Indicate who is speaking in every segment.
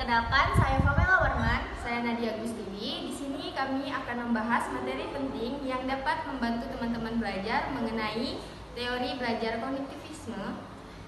Speaker 1: Perkenalkan, saya Pamela Warman, saya Nadia Agustini. Di sini kami akan membahas materi penting yang dapat membantu teman-teman belajar mengenai teori belajar kognitivisme.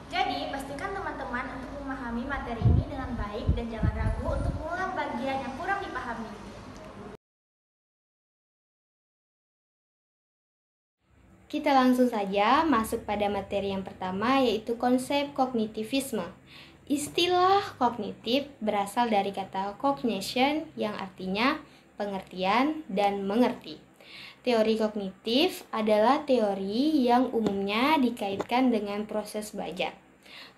Speaker 1: Jadi, pastikan teman-teman untuk memahami materi ini dengan baik dan jangan ragu untuk mengulang bagian yang kurang dipahami.
Speaker 2: Kita langsung saja masuk pada materi yang pertama, yaitu konsep kognitivisme. Istilah kognitif berasal dari kata cognition yang artinya pengertian dan mengerti. Teori kognitif adalah teori yang umumnya dikaitkan dengan proses belajar.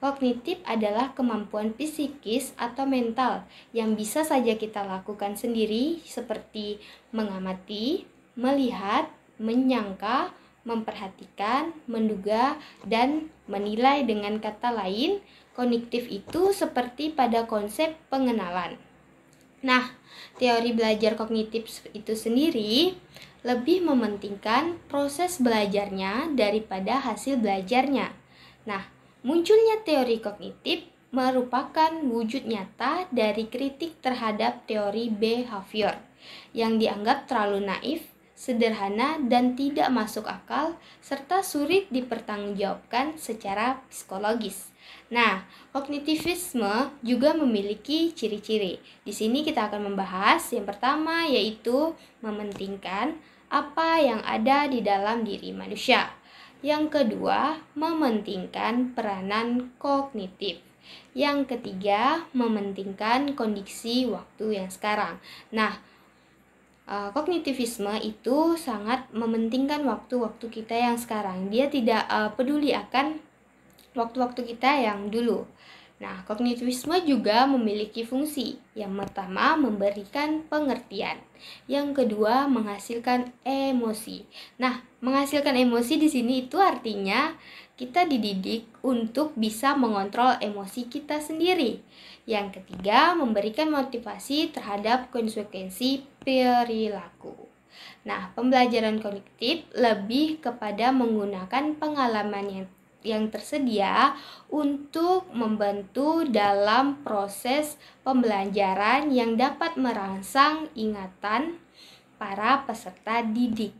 Speaker 2: Kognitif adalah kemampuan psikis atau mental yang bisa saja kita lakukan sendiri, seperti mengamati, melihat, menyangka, memperhatikan, menduga, dan menilai. Dengan kata lain, kognitif itu seperti pada konsep pengenalan. Nah, teori belajar kognitif itu sendiri lebih mementingkan proses belajarnya daripada hasil belajarnya. Nah, munculnya teori kognitif merupakan wujud nyata dari kritik terhadap teori behavior yang dianggap terlalu naif, sederhana, dan tidak masuk akal, serta sulit dipertanggungjawabkan secara psikologis. Nah, kognitivisme juga memiliki ciri-ciri. Di sini kita akan membahas yang pertama, yaitu mementingkan apa yang ada di dalam diri manusia. Yang kedua, mementingkan peranan kognitif. Yang ketiga, mementingkan kondisi waktu yang sekarang. Nah, kognitivisme itu sangat mementingkan waktu-waktu kita yang sekarang. Dia tidak peduli akan waktu-waktu kita yang dulu. Nah, kognitivisme juga memiliki fungsi. Yang pertama, memberikan pengertian. Yang kedua, menghasilkan emosi. Nah, menghasilkan emosi di sini itu artinya kita dididik untuk bisa mengontrol emosi kita sendiri. Yang ketiga, memberikan motivasi terhadap konsekuensi perilaku. Nah, pembelajaran kognitif lebih kepada menggunakan pengalaman yang tersedia untuk membantu dalam proses pembelajaran yang dapat merangsang ingatan para peserta didik.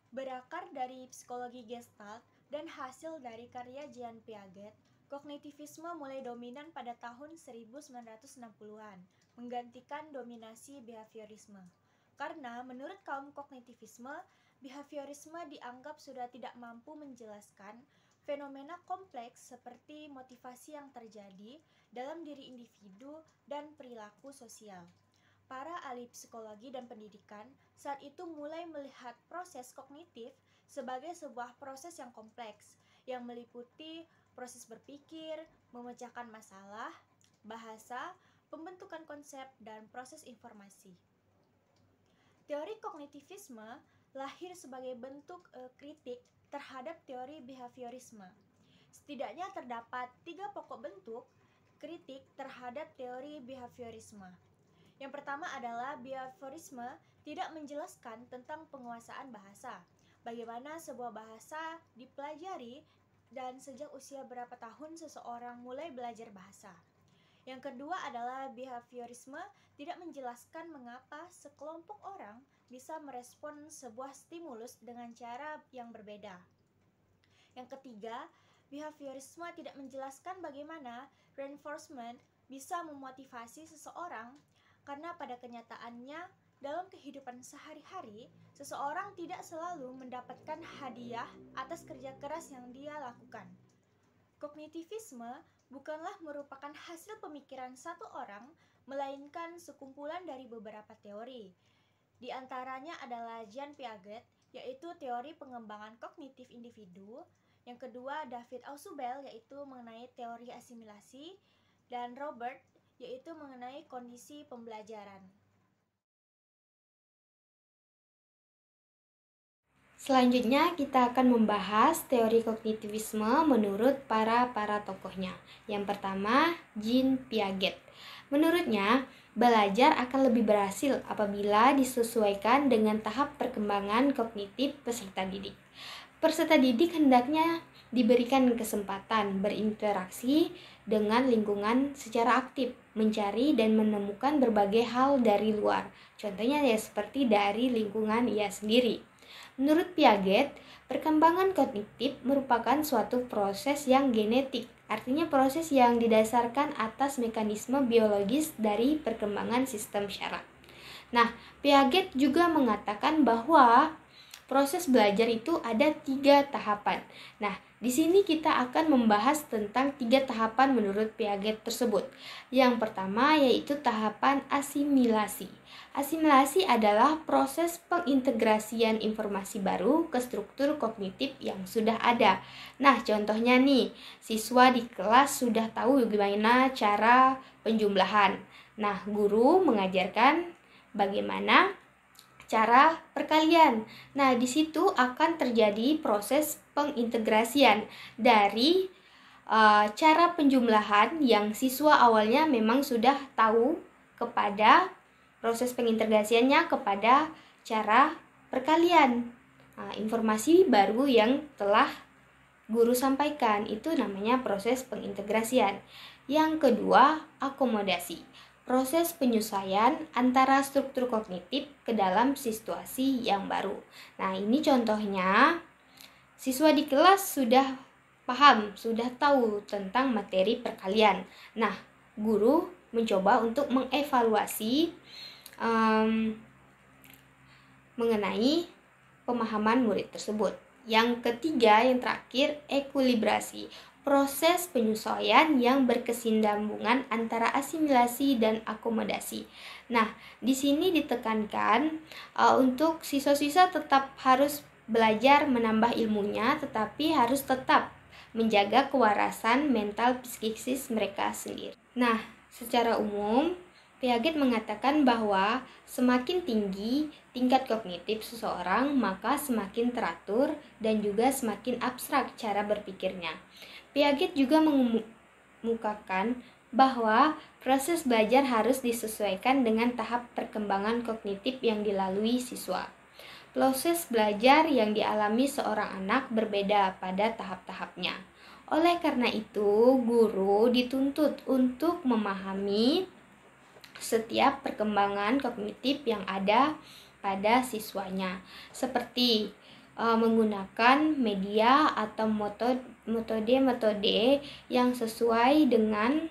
Speaker 3: Berakar dari psikologi Gestalt dan hasil dari karya Jean Piaget, kognitivisme mulai dominan pada tahun 1960-an, menggantikan dominasi behaviorisme. Karena menurut kaum kognitivisme, behaviorisme dianggap sudah tidak mampu menjelaskan fenomena kompleks seperti motivasi yang terjadi dalam diri individu dan perilaku sosial. Para ahli psikologi dan pendidikan saat itu mulai melihat proses kognitif sebagai sebuah proses yang kompleks, yang meliputi proses berpikir, memecahkan masalah, bahasa, pembentukan konsep, dan proses informasi. Teori kognitivisme lahir sebagai bentuk kritik terhadap teori behaviorisme. Setidaknya terdapat 3 pokok bentuk kritik terhadap teori behaviorisme. Yang pertama adalah behaviorisme tidak menjelaskan tentang penguasaan bahasa, bagaimana sebuah bahasa dipelajari, dan sejak usia berapa tahun seseorang mulai belajar bahasa. Yang kedua adalah behaviorisme tidak menjelaskan mengapa sekelompok orang bisa merespon sebuah stimulus dengan cara yang berbeda. Yang ketiga, behaviorisme tidak menjelaskan bagaimana reinforcement bisa memotivasi seseorang, karena pada kenyataannya dalam kehidupan sehari-hari, seseorang tidak selalu mendapatkan hadiah atas kerja keras yang dia lakukan. Kognitivisme bukanlah merupakan hasil pemikiran satu orang, melainkan sekumpulan dari beberapa teori. Di antaranya adalah Jean Piaget, yaitu teori pengembangan kognitif individu. Yang kedua, David Ausubel, yaitu mengenai teori asimilasi. Dan Robert, yaitu mengenai kondisi pembelajaran.
Speaker 2: Selanjutnya kita akan membahas teori kognitivisme menurut para tokohnya. Yang pertama, Jean Piaget. Menurutnya, belajar akan lebih berhasil apabila disesuaikan dengan tahap perkembangan kognitif peserta didik. Peserta didik hendaknya diberikan kesempatan berinteraksi dengan lingkungan secara aktif, mencari dan menemukan berbagai hal dari luar. Contohnya ya seperti dari lingkungan ia sendiri. Menurut Piaget, perkembangan kognitif merupakan suatu proses yang genetik, artinya proses yang didasarkan atas mekanisme biologis dari perkembangan sistem syaraf. Nah, Piaget juga mengatakan bahwa proses belajar itu ada 3 tahapan. Nah, di sini kita akan membahas tentang 3 tahapan menurut Piaget tersebut. Yang pertama yaitu tahapan asimilasi. Asimilasi adalah proses pengintegrasian informasi baru ke struktur kognitif yang sudah ada. Nah, contohnya nih, siswa di kelas sudah tahu bagaimana cara penjumlahan. Nah, guru mengajarkan bagaimana cara perkalian. Nah, di situ akan terjadi proses pengintegrasian dari cara penjumlahan yang siswa awalnya memang sudah tahu kepada proses pengintegrasiannya kepada cara perkalian. Nah, informasi baru yang telah guru sampaikan itu namanya proses pengintegrasian. Yang kedua, akomodasi. Proses penyesuaian antara struktur kognitif ke dalam situasi yang baru. Nah, ini contohnya siswa di kelas sudah paham, sudah tahu tentang materi perkalian. Nah, guru mencoba untuk mengevaluasi mengenai pemahaman murid tersebut. Yang ketiga, yang terakhir, ekuilibrasi. Proses penyesuaian yang berkesinambungan antara asimilasi dan akomodasi. Nah, di sini ditekankan untuk siswa-siswa tetap harus belajar menambah ilmunya, tetapi harus tetap menjaga kewarasan mental psikis mereka sendiri. Nah, secara umum, Piaget mengatakan bahwa semakin tinggi tingkat kognitif seseorang, maka semakin teratur dan juga semakin abstrak cara berpikirnya. Piaget juga mengemukakan bahwa proses belajar harus disesuaikan dengan tahap perkembangan kognitif yang dilalui siswa. Proses belajar yang dialami seorang anak berbeda pada tahap-tahapnya. Oleh karena itu, guru dituntut untuk memahami setiap perkembangan kognitif yang ada pada siswanya, seperti menggunakan media atau metode-metode yang sesuai dengan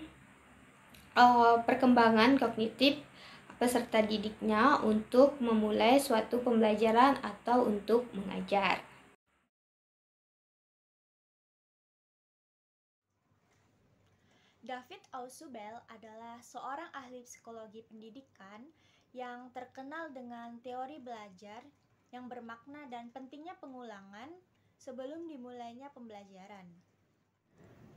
Speaker 2: perkembangan kognitif peserta didiknya untuk memulai suatu pembelajaran atau untuk mengajar.
Speaker 3: David Ausubel adalah seorang ahli psikologi pendidikan yang terkenal dengan teori belajar yang bermakna dan pentingnya pengulangan sebelum dimulainya pembelajaran.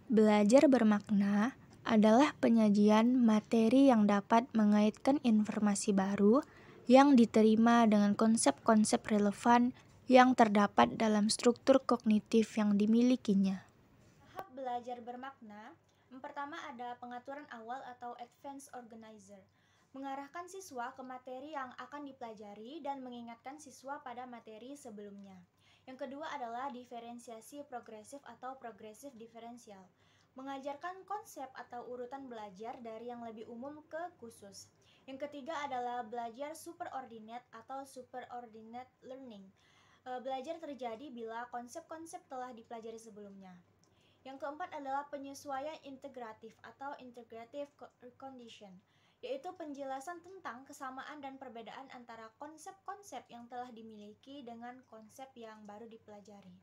Speaker 4: Belajar bermakna adalah penyajian materi yang dapat mengaitkan informasi baru yang diterima dengan konsep-konsep relevan yang terdapat dalam struktur kognitif yang dimilikinya.
Speaker 3: Tahap belajar bermakna, yang pertama ada pengaturan awal atau advanced organizer, mengarahkan siswa ke materi yang akan dipelajari dan mengingatkan siswa pada materi sebelumnya. Yang kedua adalah diferensiasi progresif atau progresif diferensial, mengajarkan konsep atau urutan belajar dari yang lebih umum ke khusus. Yang ketiga adalah belajar superordinate atau superordinate learning. Belajar terjadi bila konsep-konsep telah dipelajari sebelumnya. Yang keempat adalah penyesuaian integratif atau integrative condition, yaitu penjelasan tentang kesamaan dan perbedaan antara konsep-konsep yang telah dimiliki dengan konsep yang baru dipelajari.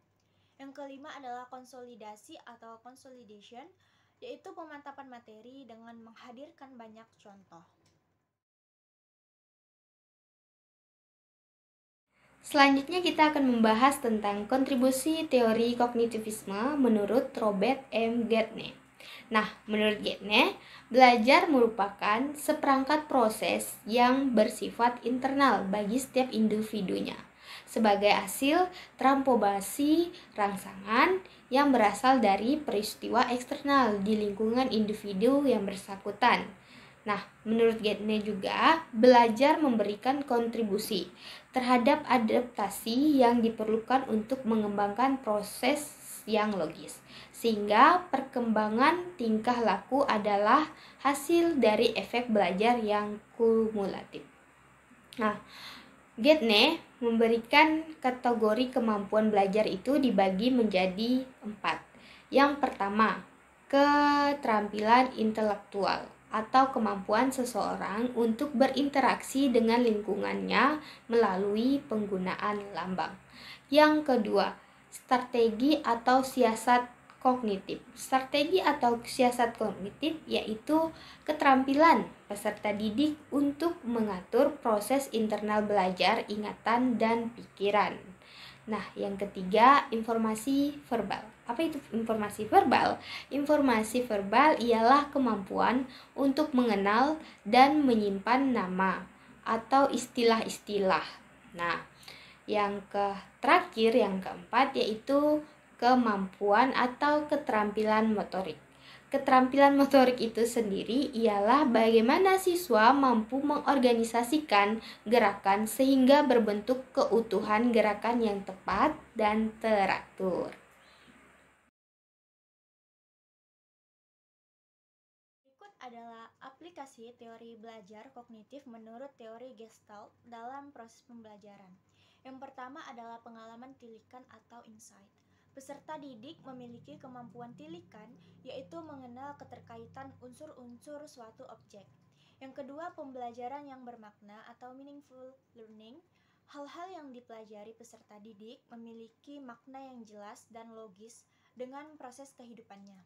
Speaker 3: Yang kelima adalah konsolidasi atau consolidation, yaitu pemantapan materi dengan menghadirkan banyak contoh.
Speaker 2: Selanjutnya kita akan membahas tentang kontribusi teori kognitivisme menurut Robert M. Gagne. Nah, menurut Gagne, belajar merupakan seperangkat proses yang bersifat internal bagi setiap individunya, sebagai hasil transformasi rangsangan yang berasal dari peristiwa eksternal di lingkungan individu yang bersangkutan. Nah, menurut Getne juga, belajar memberikan kontribusi terhadap adaptasi yang diperlukan untuk mengembangkan proses yang logis, sehingga perkembangan tingkah laku adalah hasil dari efek belajar yang kumulatif. Nah, Getne memberikan kategori kemampuan belajar itu dibagi menjadi 4. Yang pertama, keterampilan intelektual atau kemampuan seseorang untuk berinteraksi dengan lingkungannya melalui penggunaan lambang. Yang kedua, strategi atau siasat kognitif. Strategi atau siasat kognitif yaitu keterampilan peserta didik untuk mengatur proses internal belajar, ingatan, dan pikiran. Nah, yang ketiga, informasi verbal. Apa itu informasi verbal? Informasi verbal ialah kemampuan untuk mengenal dan menyimpan nama atau istilah-istilah. Nah, yang terakhir, yang keempat, yaitu kemampuan atau keterampilan motorik. Keterampilan motorik itu sendiri ialah bagaimana siswa mampu mengorganisasikan gerakan sehingga berbentuk keutuhan gerakan yang tepat dan teratur.
Speaker 3: Berikut adalah aplikasi teori belajar kognitif menurut teori Gestalt dalam proses pembelajaran. Yang pertama adalah pengalaman tilikan atau insight. Peserta didik memiliki kemampuan tilikan, yaitu mengenal keterkaitan unsur-unsur suatu objek. Yang kedua, pembelajaran yang bermakna atau meaningful learning. Hal-hal yang dipelajari peserta didik memiliki makna yang jelas dan logis dengan proses kehidupannya.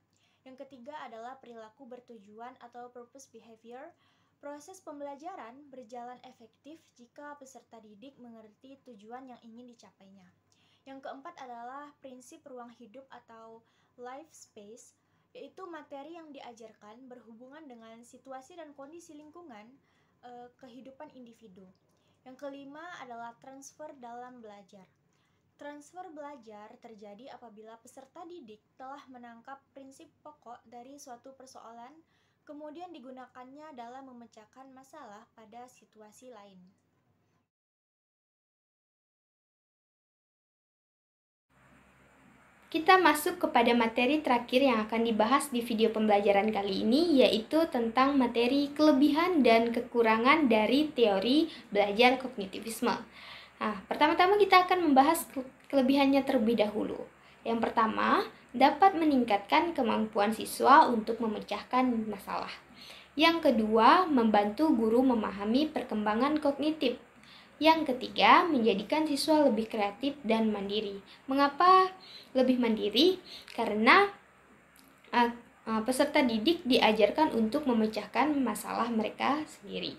Speaker 3: Yang ketiga adalah perilaku bertujuan atau purpose behavior. Proses pembelajaran berjalan efektif jika peserta didik mengerti tujuan yang ingin dicapainya. Yang keempat adalah prinsip ruang hidup atau life space, yaitu materi yang diajarkan berhubungan dengan situasi dan kondisi lingkungan kehidupan individu. Yang kelima adalah transfer dalam belajar. Transfer belajar terjadi apabila peserta didik telah menangkap prinsip pokok dari suatu persoalan, kemudian digunakannya dalam memecahkan masalah pada situasi lain.
Speaker 2: Kita masuk kepada materi terakhir yang akan dibahas di video pembelajaran kali ini, yaitu tentang materi kelebihan dan kekurangan dari teori belajar kognitivisme. Nah, pertama-tama kita akan membahas kelebihannya terlebih dahulu. Yang pertama, dapat meningkatkan kemampuan siswa untuk memecahkan masalah. Yang kedua, membantu guru memahami perkembangan kognitif. Yang ketiga, menjadikan siswa lebih kreatif dan mandiri. Mengapa lebih mandiri? Karena peserta didik diajarkan untuk memecahkan masalah mereka sendiri.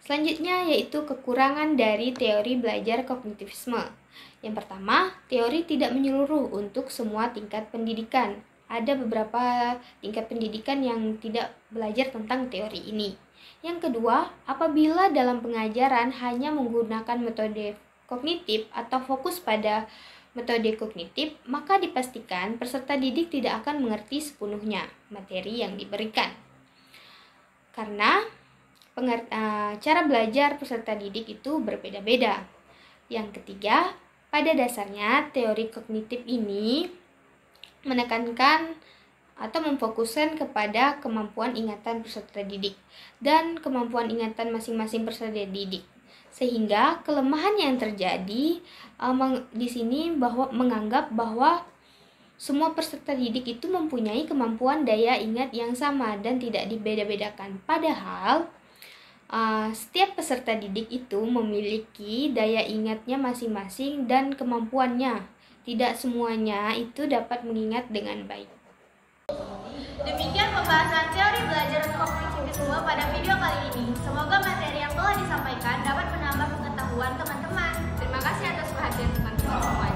Speaker 2: Selanjutnya yaitu kekurangan dari teori belajar kognitivisme. Yang pertama, teori tidak menyeluruh untuk semua tingkat pendidikan. Ada beberapa tingkat pendidikan yang tidak belajar tentang teori ini. Yang kedua, apabila dalam pengajaran hanya menggunakan metode kognitif atau fokus pada metode kognitif, maka dipastikan peserta didik tidak akan mengerti sepenuhnya materi yang diberikan. Karena cara belajar peserta didik itu berbeda-beda. Yang ketiga, pada dasarnya teori kognitif ini menekankan atau memfokuskan kepada kemampuan ingatan peserta didik dan kemampuan ingatan masing-masing peserta didik. Sehingga kelemahan yang terjadi di sini menganggap bahwa semua peserta didik itu mempunyai kemampuan daya ingat yang sama dan tidak dibeda-bedakan. Padahal setiap peserta didik itu memiliki daya ingatnya masing-masing dan kemampuannya. Tidak semuanya itu dapat mengingat dengan baik.
Speaker 1: Demikian pembahasan teori belajar kognitivisme pada video kali ini. Semoga materi yang telah disampaikan dapat menambah pengetahuan teman-teman. Terima kasih atas perhatian teman-teman semuanya.